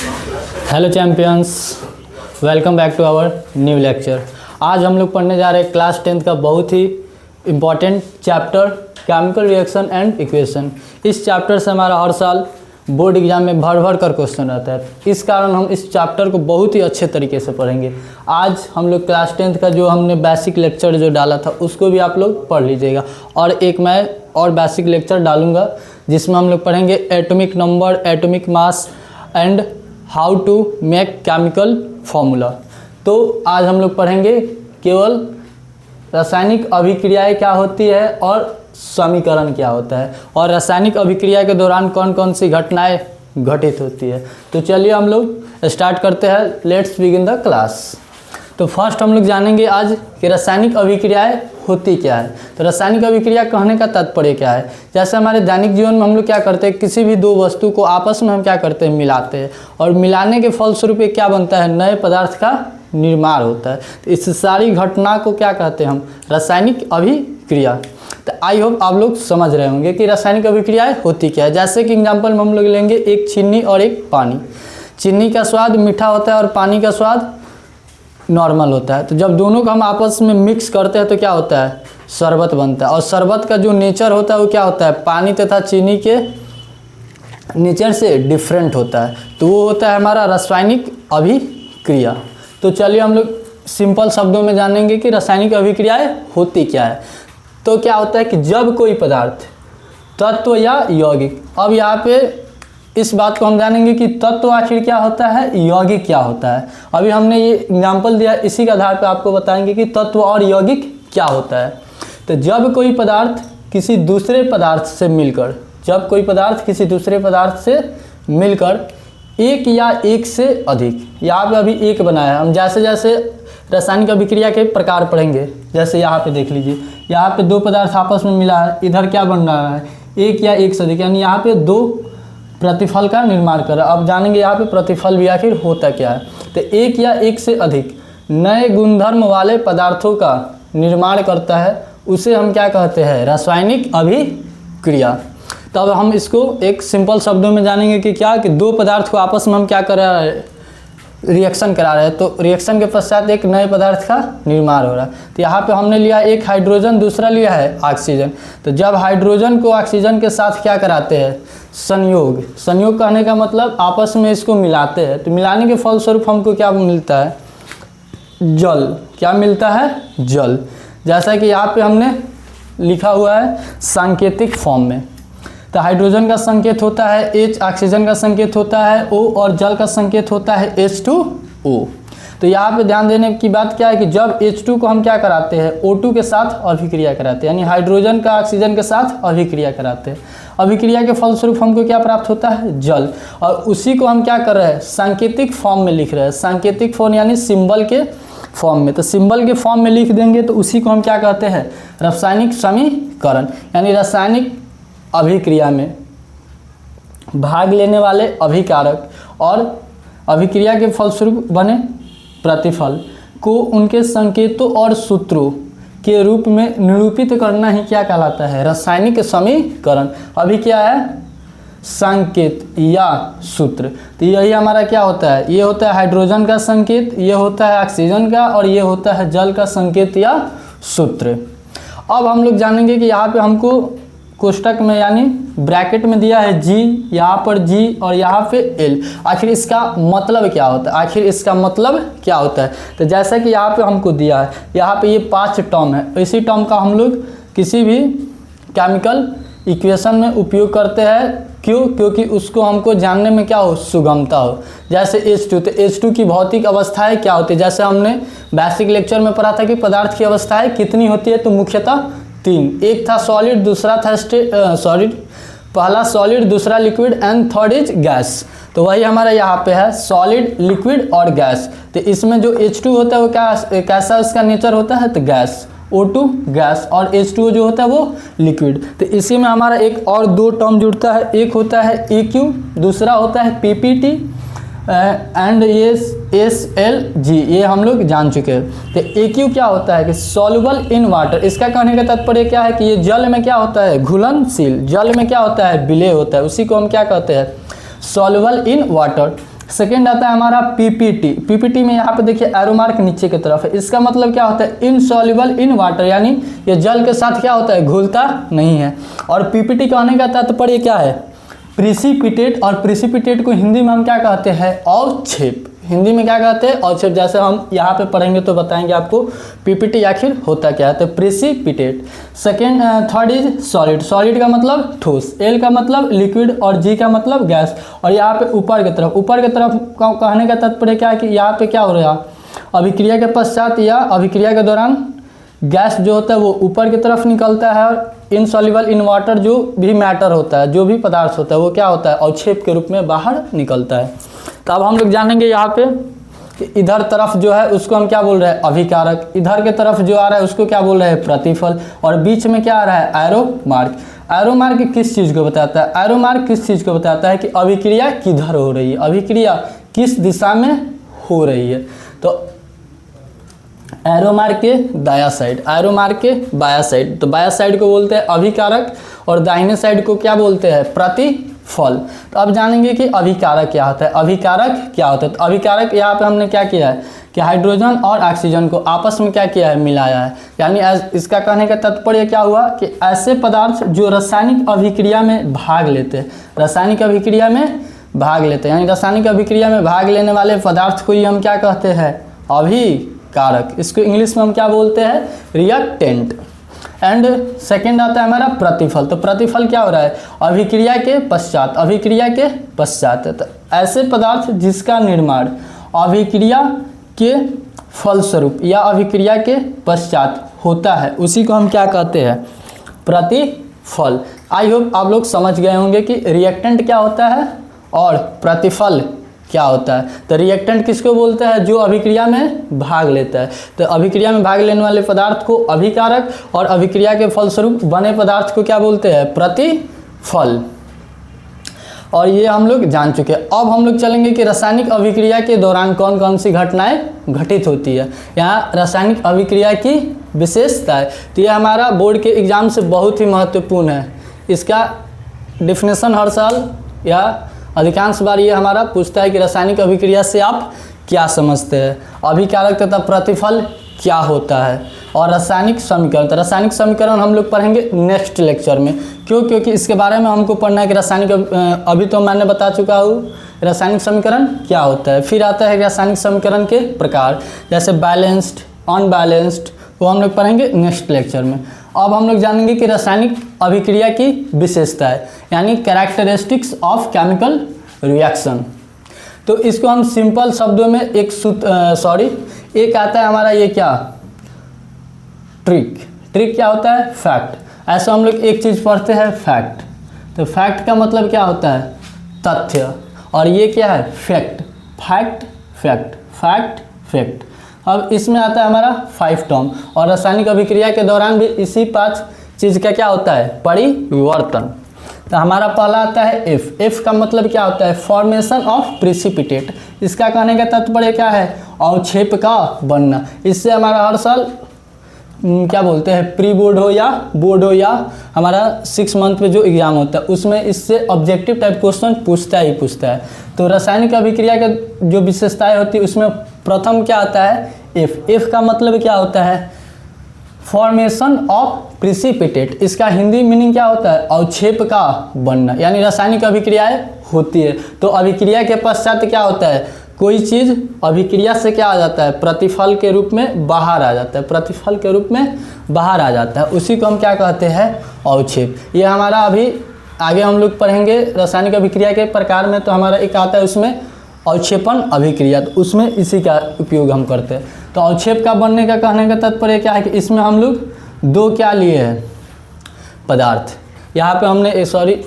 Hello champions, welcome back to our new lecture. आज हम लोग पढ़ने जा रहे हैं क्लास 10th का बहुत ही important chapter chemical reaction and equation. इस चैप्टर से हमारा हर साल बोर्ड एग्जाम में भर कर क्वेश्चन रहता है। इस कारण हम इस चैप्टर को बहुत ही अच्छे तरीके से पढ़ेंगे। आज हम लोग क्लास 10th का जो हमने बेसिक लेक्चर जो डाला था उसको भी आप लोग पढ़ लीजिएगा, और एक मैं और बेसिक लेक्चर डालूंगा जिसमें हम लोग पढ़ेंगे atomic number, atomic mass and how to make chemical formula. तो आज हम लोग पढ़ेंगे केवल रासायनिक अभिक्रियाएं क्या होती है और समीकरण क्या होता है, और रासायनिक अभिक्रिया के दौरान कौन कौन सी घटनाएं घटित होती है। तो चलिए हम लोग स्टार्ट करते हैं। Let's begin the class. तो फर्स्ट हम लोग जानेंगे आज कि रासायनिक अभिक्रियाएं होती क्या है। तो रासायनिक अभिक्रिया कहने का तात्पर्य क्या है। जैसे हमारे दैनिक जीवन में हम लोग क्या करते हैं, किसी भी दो वस्तु को आपस में हम क्या करते हैं, मिलाते हैं, और मिलाने के फलस्वरूप क्या बनता है, नए पदार्थ का निर्माण होता है। तो इस सारी घटना को क्या कहते हैं हम, रासायनिक अभिक्रिया। तो आई होप आप लोग समझ रहे होंगे कि रासायनिक अभिक्रियाएं होती क्या है। जैसे कि एग्जाम्पल में हम लोग लेंगे एक चीनी और एक पानी। चीनी का स्वाद मीठा होता है और पानी का स्वाद नॉर्मल होता है। तो जब दोनों को हम आपस में मिक्स करते हैं तो क्या होता है, शरबत बनता है। और शरबत का जो नेचर होता है वो क्या होता है, पानी तथा चीनी के नेचर से डिफरेंट होता है। तो वो होता है हमारा रासायनिक अभिक्रिया। तो चलिए हम लोग सिंपल शब्दों में जानेंगे कि रासायनिक अभिक्रियाएं होती क्या है। तो क्या होता है कि जब कोई पदार्थ तत्व या यौगिक, अब यहाँ पे इस बात को हम जानेंगे कि तत्व आखिर क्या होता है, यौगिक क्या होता है। अभी हमने ये एग्जाम्पल दिया, इसी के आधार पर आपको बताएंगे कि तत्व और यौगिक क्या होता है। तो जब कोई पदार्थ किसी दूसरे पदार्थ से मिलकर, जब कोई पदार्थ किसी दूसरे पदार्थ से मिलकर एक या एक से अधिक, यहाँ पे अभी एक बनाया है, हम जैसे जैसे रासायनिक अभिक्रिया के प्रकार पढ़ेंगे, जैसे यहाँ पे देख लीजिए, यहाँ पे दो पदार्थ आपस में मिला है, इधर क्या बन रहा है, एक या एक से अधिक, यानी यहाँ पे दो प्रतिफल का निर्माण कर रहा है। अब जानेंगे यहाँ पे प्रतिफल भी आखिर होता क्या है। तो एक या एक से अधिक नए गुणधर्म वाले पदार्थों का निर्माण करता है, उसे हम क्या कहते हैं, रासायनिक अभिक्रिया। तब हम इसको एक सिंपल शब्दों में जानेंगे कि क्या, कि दो पदार्थ को आपस में हम क्या कर रहे हैं, रिएक्शन करा रहे हैं। तो रिएक्शन के पश्चात एक नए पदार्थ का निर्माण हो रहा है। तो यहाँ पे हमने लिया एक हाइड्रोजन, दूसरा लिया है ऑक्सीजन। तो जब हाइड्रोजन को ऑक्सीजन के साथ क्या कराते हैं, संयोग। संयोग कहने का मतलब आपस में इसको मिलाते हैं। तो मिलाने के फलस्वरूप हमको क्या मिलता है, जल। क्या मिलता है, जल। जैसा कि यहाँ पे हमने लिखा हुआ है सांकेतिक फॉर्म में। तो हाइड्रोजन का संकेत होता है H, ऑक्सीजन का संकेत होता है O, और जल का संकेत होता है H2O। तो यहाँ पे ध्यान देने की बात क्या है कि जब H2 को हम क्या कराते हैं, O2 के साथ अभिक्रिया कराते हैं, यानी हाइड्रोजन का ऑक्सीजन के साथ अभिक्रिया कराते हैं। अभिक्रिया के फलस्वरूप हमको क्या प्राप्त होता है, जल। और उसी को हम क्या कर रहे हैं, सांकेतिक फॉर्म में लिख रहे हैं। सांकेतिक फॉर्म यानी सिंबल के फॉर्म में। तो सिंबल के फॉर्म में लिख देंगे तो उसी को हम क्या कहते हैं, रासायनिक समीकरण। यानी रासायनिक अभिक्रिया में भाग लेने वाले अभिकारक और अभिक्रिया के फलस्वरूप बने प्रतिफल को उनके संकेतों और सूत्रों के रूप में निरूपित करना ही क्या कहलाता है, रासायनिक समीकरण। अभी क्या है, संकेत या सूत्र। तो यही हमारा क्या होता है, ये होता है हाइड्रोजन का संकेत, ये होता है ऑक्सीजन का, और ये होता है जल का संकेत या सूत्र। अब हम लोग जानेंगे कि यहाँ पे हमको कोष्टक में यानी ब्रैकेट में दिया है G, यहाँ पर G और यहाँ पे L। आखिर इसका मतलब क्या होता है, आखिर इसका मतलब क्या होता है। तो जैसा कि यहाँ पे हमको दिया है, यहाँ पे ये 5 टर्म है। इसी टर्म का हम लोग किसी भी केमिकल इक्वेशन में उपयोग करते हैं। क्यों, क्योंकि उसको हमको जानने में क्या हो, सुगमता हो। जैसे H2, तो H2 की भौतिक अवस्थाएं क्या होती है। जैसे हमने बेसिक लेक्चर में पढ़ा था कि पदार्थ की अवस्थाएं कितनी होती है, तो मुख्यतः 3। एक था सॉलिड, दूसरा था सॉलिड, पहला सॉलिड, दूसरा liquid and third is gas. तो वही हमारा यहाँ पे है सॉलिड, लिक्विड और गैस। तो इसमें जो H2 होता है वो कैसा उसका नेचर होता है, तो गैस। O2 गैस और H2O जो होता है वो लिक्विड। तो इसी में हमारा एक और दो टर्म जुड़ता है, एक होता है AQ, दूसरा होता है PPT एंड ये SLG, ये हम लोग जान चुके हैं। तो AQ क्या होता है कि सॉल्युबल इन वाटर। इसका कहने का तात्पर्य क्या है कि ये जल में क्या होता है, घुलनशील, जल में क्या होता है, विलेय होता है, उसी को हम क्या कहते हैं, सॉल्युबल इन वाटर। सेकेंड आता है हमारा पीपीटी। पीपीटी में यहाँ पे देखिए एरो मार्क नीचे की तरफ है, इसका मतलब क्या होता है, इनसॉल्युबल इन वाटर, यानी ये जल के साथ क्या होता है, घुलता नहीं है। और पीपीटी कहने का तात्पर्य क्या है, प्रिसिपिटेट। और प्रिसिपिटेट को हिंदी में हम क्या कहते हैं, अवक्षेप। हिंदी में क्या कहते हैं, अवक्षेप। जैसे हम यहाँ पे पढ़ेंगे तो बताएंगे आपको पीपीटी आखिर होता क्या है, तो precipitate. Second third is solid. Solid का मतलब ठोस, एल का मतलब लिक्विड और जी का मतलब गैस। और यहाँ पे ऊपर की तरफ, ऊपर की तरफ कहने का तात्पर्य क्या है कि यहाँ पे क्या हो रहा है, अभिक्रिया के पश्चात या अभिक्रिया के दौरान गैस जो होता है वो ऊपर की तरफ निकलता है, और इनसॉल्युबल इन वाटर जो भी मैटर होता है, जो भी पदार्थ होता है वो क्या होता है, अवक्षेप के रूप में बाहर निकलता है। तो अब हम लोग जानेंगे यहाँ पे कि इधर तरफ जो है उसको हम क्या बोल रहे हैं, अभिकारक। इधर के तरफ जो आ रहा है उसको क्या बोल रहे हैं, प्रतिफल। और बीच में क्या आ रहा है, एरो मार्क। एरो मार्क किस चीज़ को बताता है, एरो मार्क किस चीज़ को बताता है कि अभिक्रिया किधर हो रही है, अभिक्रिया किस दिशा में हो रही है। तो एरो मार्क के दाया साइड, एरो मार्क के बाया साइड। तो बाया साइड को बोलते हैं अभिकारक और दाहिने साइड को क्या बोलते हैं, प्रतिफल। तो अब जानेंगे कि अभिकारक क्या होता है, अभिकारक क्या होता है। तो अभिकारक यहाँ पे हमने क्या किया है कि हाइड्रोजन और ऑक्सीजन को आपस में क्या किया है, मिलाया है। यानी इसका कहने का तात्पर्य क्या हुआ कि ऐसे पदार्थ जो रासायनिक अभिक्रिया में भाग लेते हैं, रासायनिक अभिक्रिया में भाग लेते हैं, यानी रासायनिक अभिक्रिया में भाग लेने वाले पदार्थ को ही हम क्या कहते हैं, अभिकारक। इसको इंग्लिश में हम क्या बोलते हैं, रिएक्टेंट। एंड सेकेंड आता है हमारा प्रतिफल। तो प्रतिफल क्या हो रहा है, अभिक्रिया के पश्चात, अभिक्रिया के पश्चात। तो ऐसे पदार्थ जिसका निर्माण अभिक्रिया के फलस्वरूप या अभिक्रिया के पश्चात होता है उसी को हम क्या कहते हैं, प्रतिफल। आई होप आप लोग समझ गए होंगे कि रिएक्टेंट क्या होता है और प्रतिफल क्या होता है। तो रिएक्टेंट किसको बोलते हैं, जो अभिक्रिया में भाग लेता है। तो अभिक्रिया में भाग लेने वाले पदार्थ को अभिकारक, और अभिक्रिया के फलस्वरूप बने पदार्थ को क्या बोलते हैं, प्रतिफल। और ये हम लोग जान चुके हैं। अब हम लोग चलेंगे कि रासायनिक अभिक्रिया के दौरान कौन कौन सी घटनाएं घटित होती है। यहाँ रासायनिक अभिक्रिया की विशेषता है। तो ये हमारा बोर्ड के एग्जाम से बहुत ही महत्वपूर्ण है। इसका डिफिनेशन हर साल या अधिकांश बार ये हमारा पूछता है कि रासायनिक अभिक्रिया से आप क्या समझते हैं, अभिकारक तथा प्रतिफल क्या होता है, और रासायनिक समीकरण। तो रासायनिक समीकरण हम लोग पढ़ेंगे नेक्स्ट लेक्चर में। क्यों, क्योंकि इसके बारे में हमको पढ़ना है कि रासायनिक, अभी तो मैंने बता चुका हूँ रासायनिक समीकरण क्या होता है। फिर आता है रासायनिक समीकरण के प्रकार, जैसे बैलेंस्ड, अनबैलेंस्ड, वो हम लोग पढ़ेंगे नेक्स्ट लेक्चर में। अब हम लोग जानेंगे कि रासायनिक अभिक्रिया की विशेषताएं, यानी कैरेक्टरिस्टिक्स ऑफ केमिकल रिएक्शन। तो इसको हम सिंपल शब्दों में एक आता है हमारा ये क्या, ट्रिक। ट्रिक क्या होता है, फैक्ट। ऐसा हम लोग एक चीज़ पढ़ते हैं, फैक्ट। तो फैक्ट का मतलब क्या होता है, तथ्य। और ये क्या है, fact. Fact fact fact fact. अब इसमें आता है हमारा 5 टर्म, और रासायनिक अभिक्रिया के दौरान भी इसी 5 चीज़ का क्या होता है, परिवर्तन। तो हमारा पहला आता है एफ। एफ का मतलब क्या होता है, फॉर्मेशन ऑफ प्रिसिपिटेट। इसका कहने का तात्पर्य क्या है, अवक्षेप का बनना। इससे हमारा हर साल क्या बोलते हैं, प्री बोर्ड हो या बोर्ड हो या हमारा 6 मंथ में जो एग्ज़ाम होता है उसमें इससे ऑब्जेक्टिव टाइप क्वेश्चन पूछता है। तो रासायनिक अभिक्रिया के जो विशेषताएं होती है उसमें प्रथम क्या आता है, एफ। एफ का मतलब क्या होता है, फॉर्मेशन ऑफ प्रिसिपिटेट। इसका हिंदी मीनिंग क्या होता है, अवक्षेप का बनना। यानी रासायनिक अभिक्रियाएं होती है तो अभिक्रिया के पश्चात क्या होता है, कोई चीज़ अभिक्रिया से क्या आ जाता है, प्रतिफल के रूप में बाहर आ जाता है, प्रतिफल के रूप में बाहर आ जाता है। उसी को हम क्या कहते हैं, अवक्षेप। ये हमारा अभी आगे हम लोग पढ़ेंगे रासायनिक अभिक्रिया के प्रकार में। तो हमारा एक आता है उसमें अवक्षेपण अभिक्रिया, तो उसमें इसी का उपयोग हम करते हैं। तो अवक्षेप का बनने का कहने का तात्पर्य क्या है कि इसमें हम लोग 2 क्या लिए हैं, पदार्थ। यहाँ पे हमने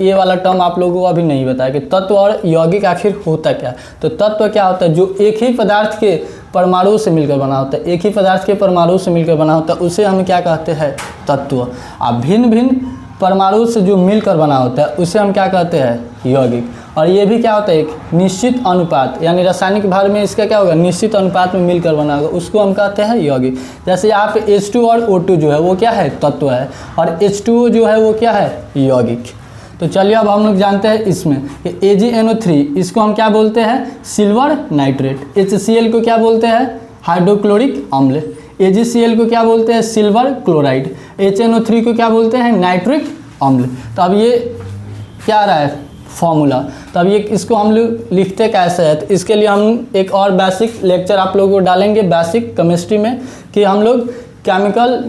ये वाला टर्म आप लोगों को अभी नहीं बताया कि तत्व और यौगिक आखिर होता क्या है। तो तत्व क्या होता है, जो एक ही पदार्थ के परमाणु से मिलकर बना होता है, एक ही पदार्थ के परमाणु से मिलकर बना होता है, उसे हम क्या कहते हैं, तत्व। अब भिन्न भिन्न परमाणु से जो मिलकर बना होता है उसे हम क्या कहते हैं, यौगिक। और ये भी क्या होता है, एक निश्चित अनुपात, यानी रासायनिक भार में इसका क्या होगा, निश्चित अनुपात में मिलकर बना होगा, उसको हम कहते हैं यौगिक। जैसे यहाँ पे H2 और O2 जो है वो क्या है, तत्व है, और H2O जो है वो क्या है, यौगिक। तो चलिए अब हम लोग जानते हैं इसमें कि AgNO3 इसको हम क्या बोलते हैं, सिल्वर नाइट्रेट। HCl को क्या बोलते हैं, हाइड्रोक्लोरिक अम्ल। AgCl को क्या बोलते हैं, सिल्वर क्लोराइड। HNO3 को क्या बोलते हैं, नाइट्रिक अम्ल। तो अब ये क्या आ रहा है, फॉर्मूला। तो अब ये इसको हम लोग लिखते कैसे है, तो इसके लिए हम एक और बेसिक लेक्चर आप लोगों को डालेंगे बेसिक केमिस्ट्री में कि हम लोग केमिकल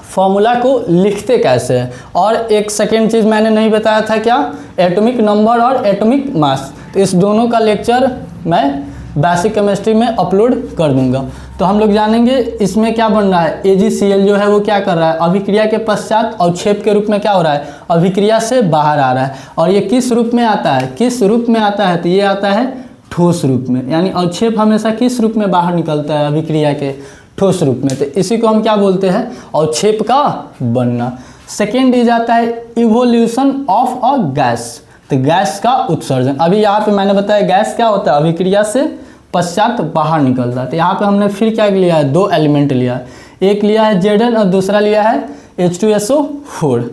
फॉर्मूला को लिखते कैसे हैं। और एक सेकेंड चीज़ मैंने नहीं बताया था, क्या, एटॉमिक नंबर और एटॉमिक मास। तो इस दोनों का लेक्चर मैं बेसिक केमिस्ट्री में अपलोड कर दूंगा। तो हम लोग जानेंगे इसमें क्या बन रहा है। AgCl जो है वो क्या कर रहा है, अभिक्रिया के पश्चात अवक्षेप के रूप में क्या हो रहा है, अभिक्रिया से बाहर आ रहा है। और ये किस रूप में आता है, किस रूप में आता है, तो ये आता है ठोस रूप में। यानी अवक्षेप हमेशा किस रूप में बाहर निकलता है, अभिक्रिया के ठोस रूप में। तो इसी को हम क्या बोलते हैं, अवक्षेप का बनना। सेकेंड इज आता है इवोल्यूशन ऑफ अ गैस, तो गैस का उत्सर्जन। अभी यहाँ पे मैंने बताया गैस क्या होता है, अभिक्रिया से पश्चात बाहर निकलता है। तो यहाँ पे हमने फिर क्या लिया है, दो एलिमेंट लिया है, एक लिया है Zn और दूसरा लिया है H2SO4।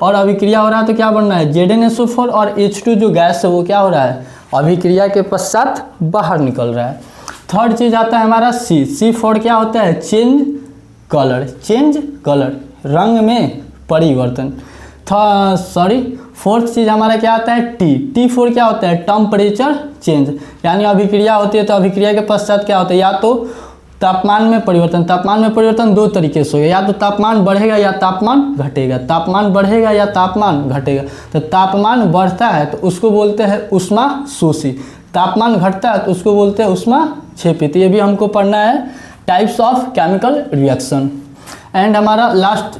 और अभिक्रिया हो रहा है तो क्या बनना है, ZnSO4 और H2 जो गैस है वो क्या हो रहा है, अभिक्रिया के पश्चात बाहर निकल रहा है। थर्ड चीज आता है हमारा C4 क्या होता है, चेंज कलर, चेंज कलर, रंग में परिवर्तन। फोर्थ चीज हमारा क्या आता है, T4 क्या होता है, टेम्परेचर चेंज। यानी अभिक्रिया होती है तो अभिक्रिया के पश्चात क्या होता है, या तो तापमान में परिवर्तन। तापमान में परिवर्तन दो तरीके से होगा, या तो तापमान बढ़ेगा या तापमान घटेगा, तापमान बढ़ेगा या तापमान घटेगा। तो तापमान बढ़ता है तो उसको बोलते हैं उष्मा शोषी, तापमान घटता है तो उसको बोलते हैं उष्मा क्षेपी। तो ये भी हमको पढ़ना है, types of chemical reaction. And हमारा लास्ट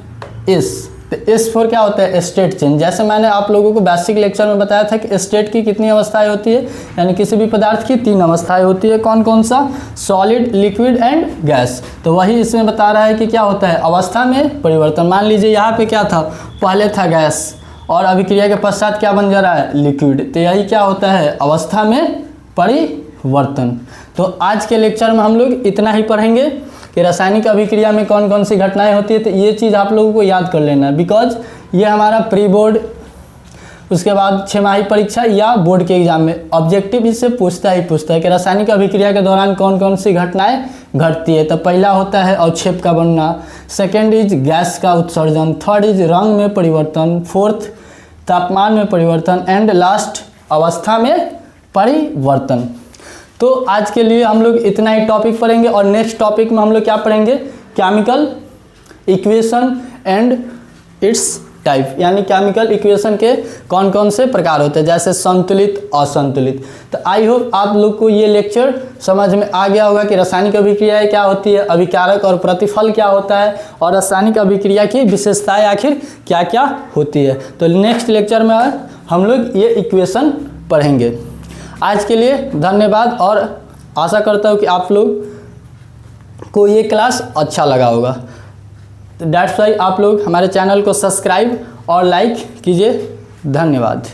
S4 क्या होता है, स्टेट चेंज। जैसे मैंने आप लोगों को बेसिक लेक्चर में बताया था कि स्टेट की कितनी अवस्थाएं होती है, यानी किसी भी पदार्थ की 3 अवस्थाएं होती है। कौन कौन सा, सॉलिड, लिक्विड एंड गैस। तो वही इसमें बता रहा है कि क्या होता है, अवस्था में परिवर्तन। मान लीजिए यहाँ पे क्या था, पहले था गैस और अभिक्रिया के पश्चात क्या बन जा रहा है, लिक्विड। तो यही क्या होता है, अवस्था में परिवर्तन। तो आज के लेक्चर में हम लोग इतना ही पढ़ेंगे कि रासायनिक अभिक्रिया में कौन कौन सी घटनाएं होती है। तो ये चीज़ आप लोगों को याद कर लेना है, बिकॉज ये हमारा प्री बोर्ड, उसके बाद छमाही परीक्षा या बोर्ड के एग्जाम में ऑब्जेक्टिव इससे पूछता है कि रासायनिक अभिक्रिया के दौरान कौन कौन सी घटनाएं घटती है। तो पहला होता है अवक्षेप का बनना, सेकेंड इज गैस का उत्सर्जन, थर्ड इज रंग में परिवर्तन, फोर्थ तापमान में परिवर्तन एंड लास्ट अवस्था में परिवर्तन। तो आज के लिए हम लोग इतना ही टॉपिक पढ़ेंगे और नेक्स्ट टॉपिक में हम लोग क्या पढ़ेंगे, chemical equation and it's type. यानी केमिकल इक्वेशन के कौन कौन से प्रकार होते हैं, जैसे संतुलित, असंतुलित। तो आई होप आप लोग को ये लेक्चर समझ में आ गया होगा कि रासायनिक अभिक्रियाएं क्या होती है, अभिकारक और प्रतिफल क्या होता है, और रासायनिक अभिक्रिया की विशेषताएं आखिर क्या क्या होती है। तो नेक्स्ट लेक्चर में हम लोग ये इक्वेशन पढ़ेंगे। आज के लिए धन्यवाद और आशा करता हूँ कि आप लोग को ये क्लास अच्छा लगा होगा। तो दैट्स वाई आप लोग हमारे चैनल को सब्सक्राइब और लाइक कीजिए। धन्यवाद।